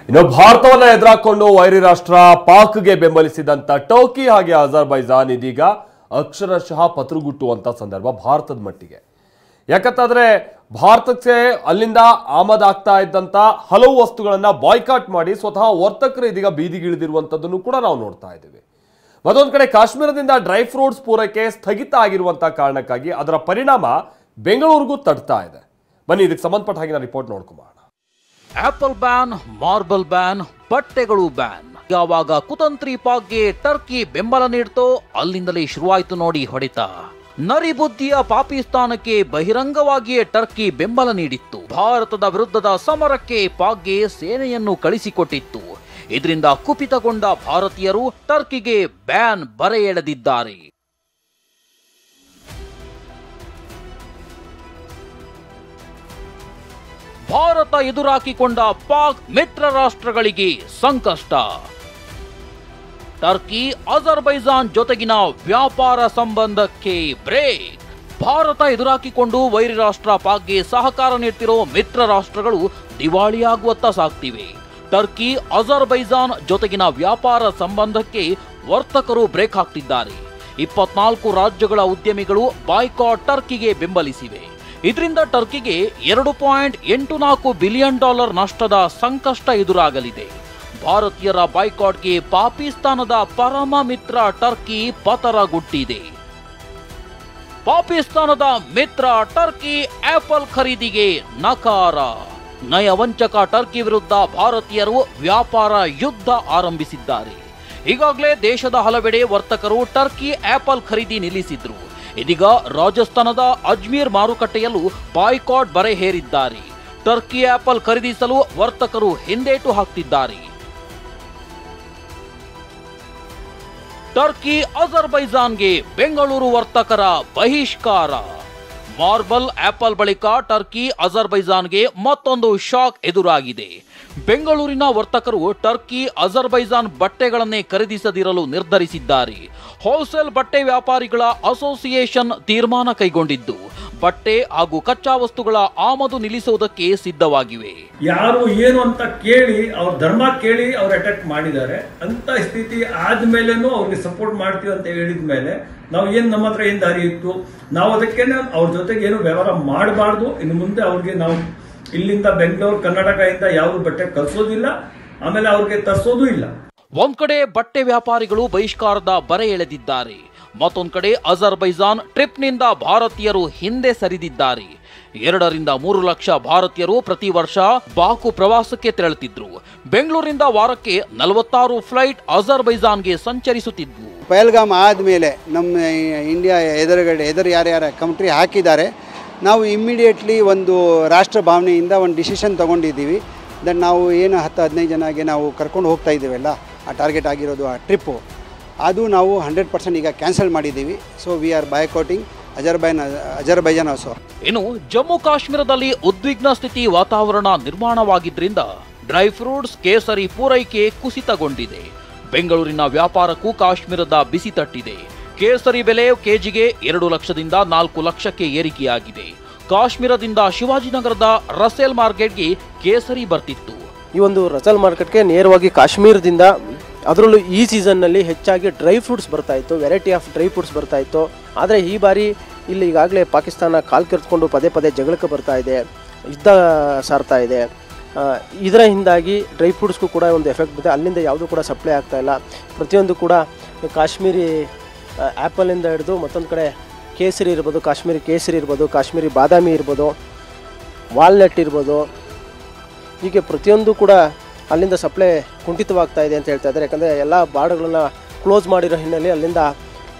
ಇನ್ನು ಭಾರತವನ್ನ ಎದುರಾಕೊಂಡು ವೈರಿ ರಾಷ್ಟ್ರ ಪಾಕ್ಗೆ ಬೆಂಬಲಿಸಿದಂತ ಟರ್ಕಿ ಹಾಗೆ ಅಜರ್ಬೈಜಾನ್ ಇದೀಗ ಅಕ್ಷರಶಃ ಪತ್ರುಗುಟ್ಟುವಂತ ಸಂದರ್ಭ ಭಾರತದ ಮಟ್ಟಿಗೆ. ಯಾಕಂತಂದ್ರೆ ಭಾರತಕ್ಕೆ ಅಲ್ಲಿಂದ ಆಮದಾಗ್ತಾ ಇದ್ದಂತ ಹಲವು ವಸ್ತುಗಳನ್ನ ಬಾಯ್ಕಾಟ್ ಮಾಡಿ ಸ್ವತಃ ವರ್ತಕರು ಇದೀಗ ಬೀದಿಗಿಳಿದಿರುವಂತದ್ದನ್ನು ಕೂಡ ನಾವು ನೋಡ್ತಾ ಇದ್ದೀವಿ. ಮತ್ತೊಂದು ಕಡೆ ಕಾಶ್ಮೀರದಿಂದ ಡ್ರೈ ಫ್ರೂಟ್ಸ್ ಪೂರೈಕೆ ಸ್ಥಗಿತ ಆಗಿರುವಂತಹ ಕಾರಣಕ್ಕಾಗಿ ಅದರ ಪರಿಣಾಮ ಬೆಂಗಳೂರಿಗೂ ತಡ್ತಾ ಇದೆ. ಬನ್ನಿ ಇದಕ್ಕೆ ಸಂಬಂಧಪಟ್ಟ ಹಾಗೆ ರಿಪೋರ್ಟ್ ನೋಡ್ಕೊಂಬೋಣ. ಆಪಲ್ ಬ್ಯಾನ್, ಮಾರ್ಬಲ್ ಬ್ಯಾನ್, ಬಟ್ಟೆಗಳು ಬ್ಯಾನ್. ಯಾವಾಗ ಕುತಂತ್ರಿ ಪಾಕ್ಗೆ ಟರ್ಕಿ ಬೆಂಬಲ ನೀಡ್ತೋ ಅಲ್ಲಿಂದಲೇ ಶುರುವಾಯಿತು ನೋಡಿ ಹೊಡೆತ. ನರಿಬುದ್ಧಿಯ ಪಾಕಿಸ್ತಾನಕ್ಕೆ ಬಹಿರಂಗವಾಗಿಯೇ ಟರ್ಕಿ ಬೆಂಬಲ ನೀಡಿತ್ತು. ಭಾರತದ ವಿರುದ್ಧದ ಸಮರಕ್ಕೆ ಪಾಕ್ಗೆ ಸೇನೆಯನ್ನು ಕಳಿಸಿಕೊಟ್ಟಿತ್ತು. ಇದರಿಂದ ಕುಪಿತಗೊಂಡ ಭಾರತೀಯರು ಟರ್ಕಿಗೆ ಬ್ಯಾನ್ ಬರೆ ಎಳೆದಿದ್ದಾರೆ. ಭಾರತ ಎದುರಾಕಿಕೊಂಡ ಪಾಕ್ ಮಿತ್ರ ರಾಷ್ಟ್ರಗಳಿಗೆ ಸಂಕಷ್ಟ. ಟರ್ಕಿ ಅಜರ್ಬೈಜಾನ್ ಜೊತೆಗಿನ ವ್ಯಾಪಾರ ಸಂಬಂಧಕ್ಕೆ ಬ್ರೇಕ್. ಭಾರತ ಎದುರಾಕಿಕೊಂಡು ವೈರಿ ರಾಷ್ಟ್ರ ಪಾಕ್ಗೆ ಸಹಕಾರ ನೀಡ್ತಿರೋ ಮಿತ್ರ ರಾಷ್ಟ್ರಗಳು ದಿವಾಳಿಯಾಗುವತ್ತ ಸಾಗ್ತಿವೆ. ಟರ್ಕಿ ಅಜರ್ಬೈಜಾನ್ ಜೊತೆಗಿನ ವ್ಯಾಪಾರ ಸಂಬಂಧಕ್ಕೆ ವರ್ತಕರು ಬ್ರೇಕ್ ಹಾಕ್ತಿದ್ದಾರೆ. 24 ರಾಜ್ಯಗಳ ಉದ್ಯಮಿಗಳು ಬಾಯ್ಕಾಟ್ ಟರ್ಕಿಗೆ ಬೆಂಬಲಿಸಿವೆ. ಇದರಿಂದ ಟರ್ಕಿಗೆ $2.84 ಬಿಲಿಯನ್ ನಷ್ಟದ ಸಂಕಷ್ಟ ಎದುರಾಗಲಿದೆ. ಭಾರತೀಯರ ಬಾಯ್ಕಾಟ್ಗೆ ಪಾಕಿಸ್ತಾನದ ಪರಮ ಮಿತ್ರ ಟರ್ಕಿ ಪತರಗುಟ್ಟಿದೆ. ಪಾಕಿಸ್ತಾನದ ಮಿತ್ರ ಟರ್ಕಿ ಆಪಲ್ ಖರೀದಿಗೆ ನಕಾರ. ನಯವಂಚಕ ಟರ್ಕಿ ವಿರುದ್ಧ ಭಾರತೀಯರು ವ್ಯಾಪಾರ ಯುದ್ಧ ಆರಂಭಿಸಿದ್ದಾರೆ. ಈಗಾಗಲೇ ದೇಶದ ಹಲವೆಡೆ ವರ್ತಕರು ಟರ್ಕಿ ಆಪಲ್ ಖರೀದಿ ನಿಲ್ಲಿಸಿದ್ರು. ಇದೀಗ ರಾಜಸ್ಥಾನದ ಅಜ್ಮೀರ್ ಮಾರುಕಟ್ಟೆಯಲ್ಲೂ ಬಾಯ್ಕಾಟ್ ಬರೆ ಹೇರಿದ್ದಾರೆ. ಟರ್ಕಿ ಆಪಲ್ ಖರೀದಿಸಲು ವರ್ತಕರು ಹಿಂದೇಟು ಹಾಕ್ತಿದ್ದಾರೆ. ಟರ್ಕಿ ಅಜರ್ಬೈಜಾನ್ಗೆ ಬೆಂಗಳೂರು ವರ್ತಕರ ಬಹಿಷ್ಕಾರ. ಮಾರ್ಬಲ್ ಆಪಲ್ ಬಳಿಕ ಟರ್ಕಿ ಅಜರ್ಬೈಜಾನ್ಗೆ ಮತ್ತೊಂದು ಶಾಕ್ ಎದುರಾಗಿದೆ. ಬೆಂಗಳೂರಿನ ವರ್ತಕರು ಟರ್ಕಿ ಅಜರ್ಬೈಜಾನ್ ಬಟ್ಟೆಗಳನ್ನೇ ಖರೀದಿಸದಿರಲು ನಿರ್ಧರಿಸಿದ್ದಾರೆ. ಹೋಲ್ಸೇಲ್ ಬಟ್ಟೆ ವ್ಯಾಪಾರಿಗಳ ಅಸೋಸಿಯೇಷನ್ ತೀರ್ಮಾನ ಕೈಗೊಂಡಿದ್ದು ಬಟ್ಟೆ ಹಾಗೂ ಕಚ್ಚಾ ವಸ್ತುಗಳ ಆಮದು ನಿಲ್ಲಿಸುವುದಕ್ಕೆ ಸಿದ್ಧವಾಗಿವೆ. ಯಾರು ಏನು ಅಂತ ಕೇಳಿ ಅವ್ರ ಧರ್ಮ ಕೇಳಿ ಅವ್ರು ಅಟ್ಯಾಕ್ ಮಾಡಿದ್ದಾರೆ ಅಂತ ಸ್ಥಿತಿ ಆದ್ಮೇಲೆನೂ ಅವ್ರಿಗೆ ಸಪೋರ್ಟ್ ಮಾಡ್ತೀವಿ ಅಂತ ಹೇಳಿದ ಮೇಲೆ ನಾವು ಏನ್ ನಮ್ಮ ಹತ್ರ ಏನ್ ದಾರಿ ಇತ್ತು, ನಾವು ಅದಕ್ಕೇನೆ ಅವ್ರ ಜೊತೆಗೆ ಏನು ವ್ಯವಹಾರ ಮಾಡಬಾರ್ದು. ಇನ್ನು ಮುಂದೆ ಅವ್ರಿಗೆ ನಾವು ಇಲ್ಲಿಂದ ಬೆಂಗಳೂರು ಕರ್ನಾಟಕದಿಂದ ಯಾವುದು ಬಟ್ಟೆ ಕಳ್ಸೋದಿಲ್ಲ, ಆಮೇಲೆ ಅವ್ರಿಗೆ ತರಿಸೋದು ಇಲ್ಲ. ಒಂದ್ ಕಡೆ ಬಟ್ಟೆ ವ್ಯಾಪಾರಿಗಳು ಬಹಿಷ್ಕಾರದ ಬರೆ ಎಳೆದಿದ್ದಾರೆ. ಮತ್ತೊಂದ್ ಕಡೆ ಅಜರ್ಬೈಜಾನ್ ಟ್ರಿಪ್ನಿಂದ ಭಾರತೀಯರು ಹಿಂದೆ ಸರಿದಿದ್ದಾರೆ. 2 ರಿಂದ 3 ಲಕ್ಷ ಭಾರತೀಯರು ಪ್ರತಿ ವರ್ಷ ಬಾಕು ಪ್ರವಾಸಕ್ಕೆ ತೆರಳುತ್ತಿದ್ರು. ಬೆಂಗಳೂರಿಂದ ವಾರಕ್ಕೆ 46 ಫ್ಲೈಟ್ ಅಜರ್ಬೈಜಾನ್ಗೆ ಸಂಚರಿಸುತ್ತಿದ್ವು. ಪಹಲ್ಗಾಮ್ ಆದಮೇಲೆ ನಮ್ಮ ಇಂಡಿಯಾ ಎದುರು ಯಾರ್ಯಾರ ಕಂಟ್ರಿ ಹಾಕಿದ್ದಾರೆ, ನಾವು ಇಮ್ಮಿಡಿಯೇಟ್ಲಿ ಒಂದು ರಾಷ್ಟ್ರ ಭಾವನೆಯಿಂದ ಒಂದು ಡಿಸಿಷನ್ ತೊಗೊಂಡಿದ್ದೀವಿ. ದಟ್ ನಾವು ಏನು 10-15 ಜನಗೆ ನಾವು ಕರ್ಕೊಂಡು ಹೋಗ್ತಾ ಇದ್ದೀವಲ್ಲ, ಆ ಟಾರ್ಗೆಟ್ ಆಗಿರೋದು ಆ ಟ್ರಿಪ್ಪು, ಅದು ನಾವು 100% ಈಗ ಕ್ಯಾನ್ಸಲ್ ಮಾಡಿದ್ದೀವಿ. So we are boycotting Azerbaijan also. ಇನ್ನು ಜಮ್ಮು ಕಾಶ್ಮೀರದಲ್ಲಿ ಉದ್ವಿಗ್ನ ಸ್ಥಿತಿ ವಾತಾವರಣ ನಿರ್ಮಾಣವಾಗಿದ್ರಿಂದ ಡ್ರೈ ಫ್ರೂಟ್ಸ್, ಕೇಸರಿ ಪೂರೈಕೆ ಕುಸಿತಗೊಂಡಿದೆ. ಬೆಂಗಳೂರಿನ ವ್ಯಾಪಾರಕ್ಕೂ ಕಾಶ್ಮೀರದ ಬಿಸಿ ತಟ್ಟಿದೆ. ಕೇಸರಿ ಬೆಲೆ ಕೆಜಿಗೆ 2 ಲಕ್ಷದಿಂದ 4 ಲಕ್ಷಕ್ಕೆ ಏರಿಕೆಯಾಗಿದೆ. ಕಾಶ್ಮೀರದಿಂದ ಶಿವಾಜಿನಗರದ ರಸೇಲ್ ಮಾರ್ಕೆಟ್ಗೆ ಕೇಸರಿ ಬರ್ತಿತ್ತು. ಈ ಒಂದು ರಸೇಲ್ ಮಾರ್ಕೆಟ್ಗೆ ನೇರವಾಗಿ ಕಾಶ್ಮೀರದಿಂದ, ಅದರಲ್ಲೂ ಈ ಸೀಸನ್ನಲ್ಲಿ ಹೆಚ್ಚಾಗಿ ಡ್ರೈ ಫ್ರೂಟ್ಸ್ ಬರ್ತಾ ಇತ್ತು, ವೆರೈಟಿ ಆಫ್ ಡ್ರೈ ಫ್ರೂಟ್ಸ್ ಬರ್ತಾ ಇತ್ತು. ಆದರೆ ಈ ಬಾರಿ ಇಲ್ಲಿ ಈಗಾಗಲೇ ಪಾಕಿಸ್ತಾನ ಕಾಲು ಕೆರೆದುಕೊಂಡು ಪದೇ ಪದೇ ಜಗಳಕ್ಕೆ ಬರ್ತಾ ಇದೆ, ಯುದ್ಧ ಸಾರ್ತಾ ಇದೆ. ಇದರ ಹಿಂದಾಗಿ ಡ್ರೈ ಫ್ರೂಟ್ಸ್ಗೂ ಕೂಡ ಒಂದು ಎಫೆಕ್ಟ್ ಇದೆ. ಅಲ್ಲಿಂದ ಯಾವುದೂ ಕೂಡ ಸಪ್ಲೈ ಆಗ್ತಾ ಇಲ್ಲ. ಪ್ರತಿಯೊಂದು ಕೂಡ ಕಾಶ್ಮೀರಿ ಆ್ಯಪಲಿಂದ ಹಿಡಿದು ಮತ್ತೊಂದು ಕಡೆ ಕೇಸರಿ ಇರ್ಬೋದು, ಕಾಶ್ಮೀರಿ ಕೇಸರಿ ಇರ್ಬೋದು, ಕಾಶ್ಮೀರಿ ಬಾದಾಮಿ ಇರ್ಬೋದು, ವಾಲ್ನಟ್ ಇರ್ಬೋದು, ಹೀಗೆ ಪ್ರತಿಯೊಂದು ಕೂಡ ಅಲ್ಲಿಂದ ಸಪ್ಲೈ ಕುಂಠಿತವಾಗ್ತಾ ಇದೆ ಅಂತ ಹೇಳ್ತಾ ಇದ್ದಾರೆ. ಯಾಕಂದರೆ ಎಲ್ಲ ಬಾರ್ಡ್ಗಳನ್ನು ಕ್ಲೋಸ್ ಮಾಡಿರೋ ಹಿನ್ನೆಲೆ ಅಲ್ಲಿಂದ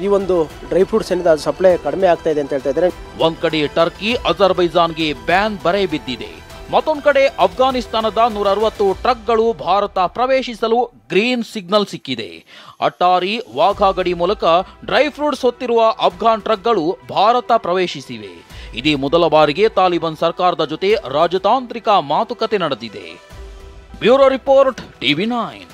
ಈ ಒಂದು ಡ್ರೈ ಫ್ರೂಟ್ಸ್ ಏನಿದೆ ಅದು ಸಪ್ಲೈ ಕಡಿಮೆ ಆಗ್ತಾ ಇದೆ ಅಂತ ಹೇಳ್ತಾ ಇದ್ದಾರೆ. ಒಂದ್ ಕಡೆ ಟರ್ಕಿ ಅಜರ್ಬೈಜಾನ್ಗೆ ಬ್ಯಾನ್ ಬರೆ ಬಿದ್ದಿದೆ. ಮತ್ತೊಂದು ಕಡೆ ಅಫ್ಘಾನಿಸ್ತಾನದ 160 ಟ್ರಕ್ಗಳು ಭಾರತ ಪ್ರವೇಶಿಸಲು ಗ್ರೀನ್ ಸಿಗ್ನಲ್ ಸಿಕ್ಕಿದೆ. ಅಟ್ಟಾರಿ ವಾಘಾ ಗಡಿ ಮೂಲಕ ಡ್ರೈ ಫ್ರೂಟ್ಸ್ ಹೊತ್ತಿರುವ ಅಫ್ಘಾನ್ ಟ್ರಕ್ಗಳು ಭಾರತ ಪ್ರವೇಶಿಸಿವೆ. ಇದೇ ಮೊದಲ ಬಾರಿಗೆ ತಾಲಿಬಾನ್ ಸರ್ಕಾರದ ಜೊತೆ ರಾಜತಾಂತ್ರಿಕ ಮಾತುಕತೆ ನಡೆದಿದೆ. Bureau report, TV9.